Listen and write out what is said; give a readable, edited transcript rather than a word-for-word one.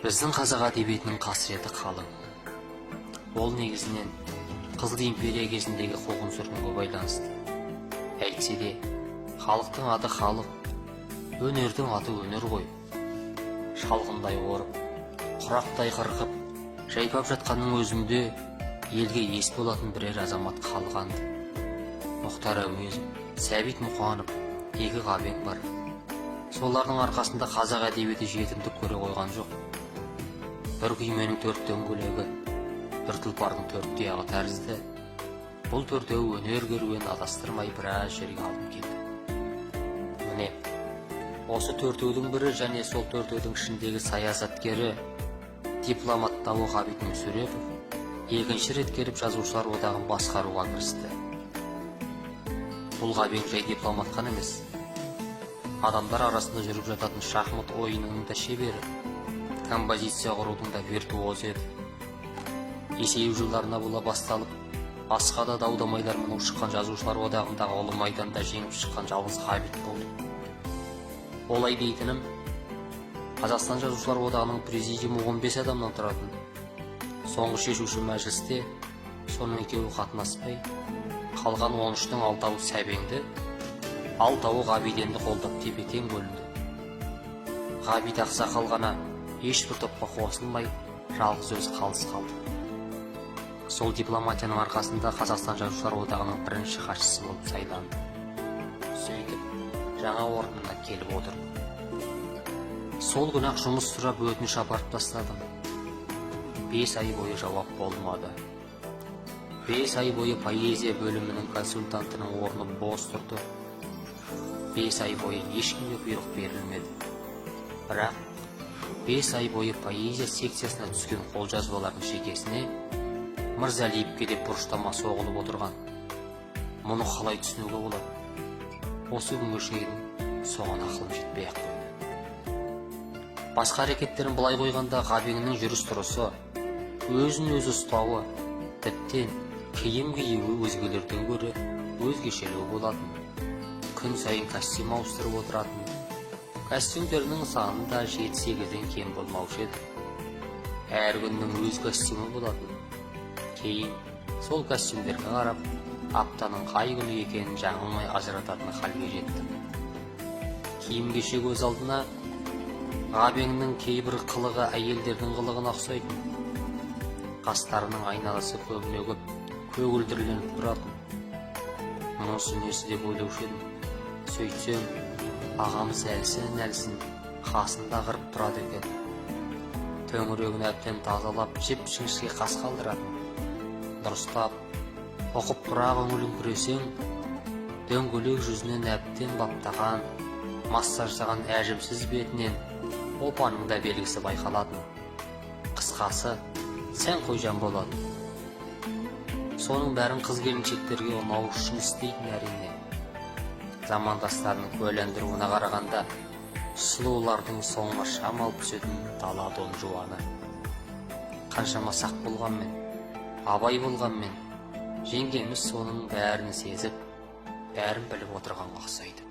Біздің қазақ әдебиетінің қасіреті қалың. Ол негізінен Қызыл империя кезіндегі қуғын-сүргінге байланысты. Әйтсе де, халықтың аты халық, өнердің аты өнер ғой. Шалғындай орып, құрақтай қырқып, жайпап жатқанның өзінде елге ес болатын бірер азамат қалғанды. Мұхтар Әуезов, Сәбит Мұқанов, екі Ғабең бар. Солардың арқасында қазақ әдебиеті жетімдік көре қойған жоқ. Бір күйменің төрт дөңгелегі, бір тұлпардың төрт тұяғы тәрізді. Бұл төртеуі өнер керуенін адастырмай біраз жерге алып келді. Міне, осы төртеудің бірі және сол төртеудің ішіндегі саясаткері, дипломат Дауы Ғабит Мүсірепов екінші рет келіп жазушылар одағын басқаруға кірісті. Бұл Ғабең жай дипломат қана емес, адамдар арасында жүріп жататын шахмат ойынының да шебері, композиция құрудың да виртуозы еді. Есею жылдарына бола басталып, басқа да дау-дамайлармен ушыққан жазушылар одағындағы ұлы майданда жеңіп шыққан жалғыз Ғабит болды. Олай дейтінім, Қазақстан жазушылар одағының президиумы 15 адамнан тұратын. Соңғы шешуші мәжілісте соның екеуі қатынаспай, қалған 13-дің 6-ы Сәбеңді, 6-ы Ғабиденді қолдап тепе-тең бөлінді. Ғабит ақсақал ғана ешбір топқа қосылмай, жалғыз өзі қалыс қалды. Сол дипломатияның арқасында Қазақстан жазушылар одағының бірінші хатшысы болып сайланды. Сөйтіп, жаңа орнына келіп отырды. Сол күні-ақ жұмыс сұрап өтініш апарып тастадым. 5 ай бойы жауап болмады. 5 ай бойы поэзия бөлімінің консультантының орны бос тұрды. 5 ай бойы ешкімге бұйрық берілмеді. Бірақ 5 ай бойы поэзия секциясына түскен қолжазбалардың шекесіне Мырзалиевке деп бұрыштама соғылып отырған. Мұны қалай түсінуге болады? Осы күнге шейін соған ақылым жетпей-ақ қойды. Басқа әрекеттерін былай қойғанда Ғабеңнің жүріс-тұрысы, өзін-өзі ұстауы, тіптен киім киюі өзгелерден гөрі өзгешелеу болатын. Күн сайын костюм ауыстырып отыратын. Костюмдерінің саны да 7-8-ден кем болмаушы еді. Әр күннің өз костюмі болатын. Кейін сол костюмдерге қарап, аптаның қай күні екенін жаңылмай ажырататын халге жеттім. Киім-кешек өз алдына Ғабеңнің кейбір қылығы әйелдердің қылығына ұқсайтын. Қастарының айналасы көбіне көп көгілдірленіп тұратын. Мұнысы несі деп ойлаушы едім. Сөйтсем, ағамыз әлсін қасында қырып тұрады екен. Төңірегін әбден тазалап, жіп-жіңішке қас қалдыратын. Дұрыстап, оқып тұра көңілін күресең, дөңгелек жүзінен әбден баптаған, массаждаған әжімсіз бетінен опаның да белгісі байқалатын. Қысқасы, сән қойжан болады. Соның бәрін қыз-келіншектерге ұнау үшін істейтін әрине. Замандастарының куәландыруына қарағанда, сұлулардың соңына шам алып түсетін дала дон жуаны. Қаншама сақ болғанмен, абай болғанмен, жеңгеміз соның бәрін сезіп, бәрін біліп отырғанға ұқсайды.